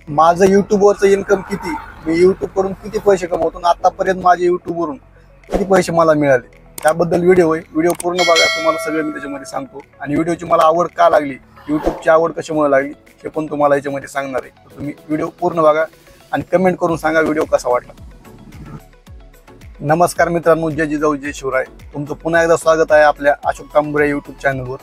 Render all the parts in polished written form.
माझं युट्यूबवरचं इन्कम किती, मी युट्यूब करून किती पैसे कमवतो आणि आतापर्यंत माझे युट्यूबवरून किती पैसे मला मिळाले त्याबद्दल व्हिडिओ आहे. व्हिडिओ पूर्ण बघा, तुम्हाला सगळं मी त्याच्यामध्ये सांगतो. आणि व्हिडिओची मला आवड का लागली, युट्यूबची आवड कशामुळे लागली हे पण तुम्हाला याच्यामध्ये सांगणार आहे. तर तुम्ही व्हिडिओ पूर्ण बघा आणि कमेंट करून सांगा व्हिडिओ कसा वाटला. नमस्कार मित्रांनो, जय जिजाऊ जय शिवराय. तुमचं पुन्हा एकदा स्वागत आहे आपल्या अशोक तांबुरे यूट्यूब चॅनलवर.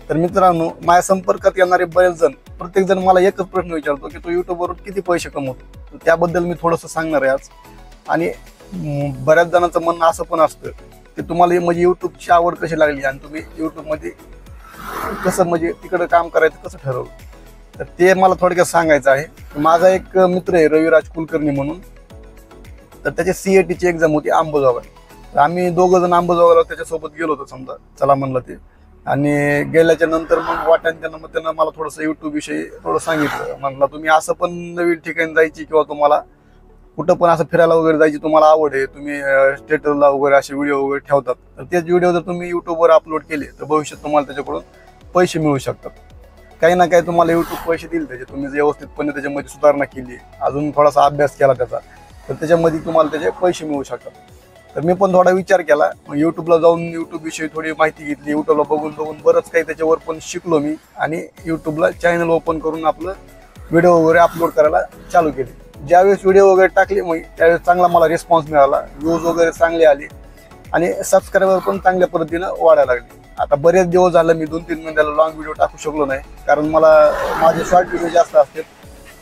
तर मित्रांनो, माझ्या संपर्कात येणारे बरेच जण, प्रत्येक जण मला एकच प्रश्न विचारतो की तू युट्यूबवरून किती पैसे कमवतो. तर त्याबद्दल मी थोडंसं सांगणार आहे आज. आणि बऱ्याच जणांचं म्हणणं असं पण असतं की तुम्हाला म्हणजे युट्यूबची आवड कशी लागली आणि तुम्ही युट्यूबमध्ये कसं म्हणजे तिकडं काम करायचं कसं ठरवलं. तर ते मला थोडक्यात सांगायचं आहे. माझा एक मित्र आहे रविराज कुलकर्णी म्हणून, तर त्याची CATची एक्झाम होती अंबाजोगाई. तर आम्ही दोघं जण अंबाजोगाईला त्याच्यासोबत गेलो होतो, समजा चला म्हणलं ते. आणि गेल्याच्या नंतर मग त्यानं मला थोडंसं युट्यूब विषयी थोडं सांगितलं. म्हणलं तुम्ही असं पण नवीन ठिकाणी जायची किंवा तुम्हाला कुठं पण असं फिरायला वगैरे जायची तुम्हाला आवड आहे, तुम्ही स्टेटसला वगैरे असे व्हिडिओ वगैरे ठेवतात, तर तेच व्हिडिओ जर तुम्ही युट्यूबवर अपलोड केले तर भविष्यात तुम्हाला त्याच्याकडून पैसे मिळू शकतात. काही ना काही तुम्हाला युट्यूब पैसे देईल त्याचे, तुम्ही व्यवस्थितपणे त्याच्यामध्ये सुधारणा केली, अजून थोडासा अभ्यास केला त्याचा, तर त्याच्यामध्ये तुम्हाला त्याचे पैसे मिळू शकतात. तर मी पण थोडा विचार केला, मग युट्यूबला जाऊन युट्यूब विषयी थोडी माहिती घेतली. युट्यूबला बघून बरंच काही त्याच्यावर पण शिकलो मी. आणि युट्यूबला चॅनल ओपन करून आपलं व्हिडिओ वगैरे अपलोड करायला चालू केले. ज्यावेळेस व्हिडिओ वगैरे टाकले मग त्यावेळेस चांगला मला रिस्पॉन्स मिळाला, व्ह्यूज वगैरे चांगले आले आणि सबस्क्रायबर पण चांगल्या पद्धतीनं वाढायला लागले. आता बरेच दिवस झालं मी 2-3 महिन्याला लॉंग व्हिडिओ टाकू शकलो नाही, कारण मला माझे शॉर्ट व्हिडिओ जास्त असतात.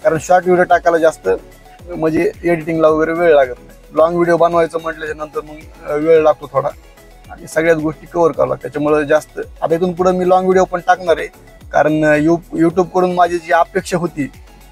कारण शॉर्ट व्हिडिओ टाकायला जास्त म्हणजे एडिटिंगला वगैरे वेळ लागत नाही. लॉंग व्हिडिओ बनवायचं म्हटल्याच्या नंतर मग वेळ लागतो थोडा आणि सगळ्याच गोष्टी कव्हर करावं लागतात. त्याच्यामुळे जास्त आता इथून पुढे मी लॉंग व्हिडिओ पण टाकणार आहे, कारण यूट्यूबकडून माझी जी अपेक्षा होती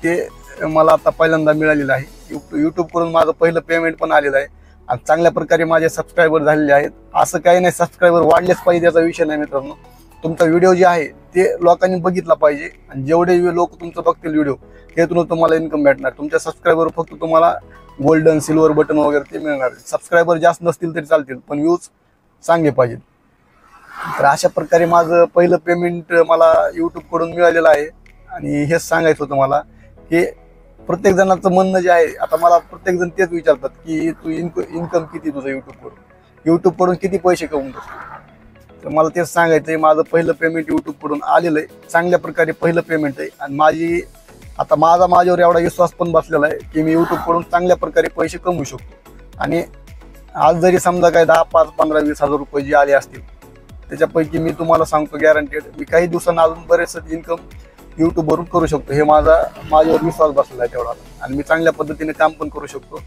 ते मला आता पहिल्यांदा मिळालेलं आहे. यूट्यूबकडून माझं पहिलं पेमेंट पण आलेलं आहे आणि चांगल्या प्रकारे माझे सबस्क्रायबर झालेले आहेत. असं काही नाही सबस्क्रायबर वाढलेच पाहिजे याचा विषय नाही मित्रांनो. तुमचा व्हिडिओ जे आहे ते लोकांनी बघितला पाहिजे आणि जेवढे लोक तुमचं बघतील व्हिडिओ त्यातून तुम्हाला इन्कम भेटणार. तुमच्या सबस्क्रायबर फक्त तुम्हाला गोल्डन सिल्वर बटन वगैरे ते मिळणार. सबस्क्रायबर जास्त नसतील तरी चालतील, पण व्ह्यूज चांगले पाहिजेत. तर अशा प्रकारे माझं पहिलं पेमेंट मला यूट्यूबकडून मिळालेलं आहे. आणि हेच सांगायचं होतं मला की प्रत्येक जणांचं म्हणणं जे आहे, आता मला प्रत्येक जण तेच विचारतात की तू इन्कम किती तुझं युट्यूबकडून किती पैसे कमवतो. तर मला तेच सांगायचं आहे, माझं पहिलं पेमेंट यूट्यूबकडून आलेलं आहे, चांगल्या प्रकारे पहिलं पेमेंट आहे. आणि माझ्यावर एवढा विश्वास पण बसलेला आहे की मी यूट्यूबकडून चांगल्या प्रकारे पैसे कमवू शकतो. आणि आज जरी समजा काय 10, 5, 15, 20 हजार रुपये जे आले असतील त्याच्यापैकी मी तुम्हाला सांगतो गॅरंटेड मी काही दिवसांना अजून बरेच इन्कम यूट्यूबवरून करू शकतो. हे माझ्यावर विश्वास बसलेला आहे तेवढा. आणि मी चांगल्या पद्धतीने काम पण करू शकतो.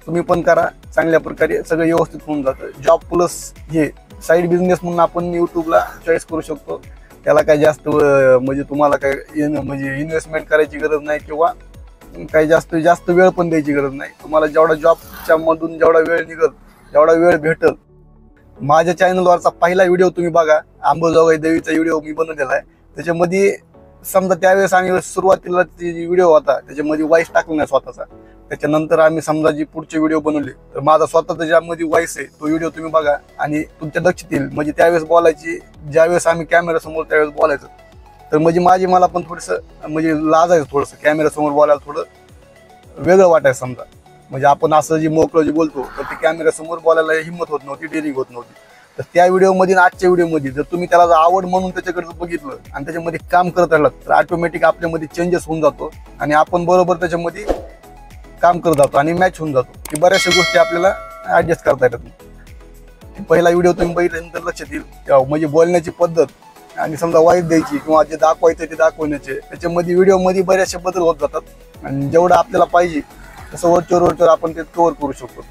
तुम्ही पण करा, चांगल्या प्रकारे सगळं व्यवस्थित होऊन जातं. जॉब प्लस हे साईड बिझनेस म्हणून आपण यूट्यूबला चॉईस करू शकतो. त्याला काही जास्त म्हणजे तुम्हाला काही म्हणजे इन्व्हेस्टमेंट करायची गरज नाही किंवा काही जास्त वेळ पण द्यायची गरज नाही. तुम्हाला जेवढा जॉबच्या मधून जेवढा वेळ निघल, जेवढा वेळ भेटल. माझ्या चॅनलवरचा पहिला व्हिडिओ तुम्ही बघा, अंबाजोगाई देवीचा व्हिडिओ मी बनवलेला आहे. त्याच्यामध्ये समजा त्यावेळेस आम्ही सुरुवातीला व्हिडिओ होता त्याच्यामध्ये वॉइस टाकला नाही स्वतःचा. त्याच्यानंतर आम्ही समजा जी पुढचे व्हिडिओ बनवले तर माझा स्वतःचा ज्यामध्ये वॉइस आहे तो व्हिडिओ तुम्ही बघा आणि तुमच्या लक्षात येईल. म्हणजे त्यावेळेस बोलायची, ज्यावेळेस आम्ही कॅमेरासमोर त्यावेळेस बोलायचं, तर म्हणजे मला पण थोडंसं म्हणजे लाजायचं, थोडंसं कॅमेरासमोर बोलायला थोडं वेगळं वाटायचं समजा. म्हणजे आपण असं जे मोकळं जे बोलतो तर ते कॅमेरासमोर बोलायला हिंमत होत नव्हती, डेअरिंग होत नव्हती. तर त्या व्हिडिओमध्ये आणि आजच्या व्हिडिओमध्ये जर तुम्ही त्याला आवड म्हणून त्याच्याकडे बघितलं आणि त्याच्यामध्ये काम करत राहिलात तर ऑटोमॅटिक आपल्यामध्ये चेंजेस होऊन जातो आणि आपण बरोबर त्याच्यामध्ये काम करत जातो आणि मॅच होऊन जातो की बऱ्याचशा गोष्टी आपल्याला ऍडजस्ट करता येतात. पहिला व्हिडिओ तुम्ही बघितल्यानंतर लक्षात येईल म्हणजे बोलण्याची पद्धत आणि समजा वाईट द्यायची किंवा जे दाखवायचं ते दाखवण्याचे, त्याच्यामध्ये व्हिडिओमध्ये बऱ्याचशा बदल होत जातात. आणि जेवढं आपल्याला पाहिजे तसं वरचेवर आपण ते कव्हर करू शकतो.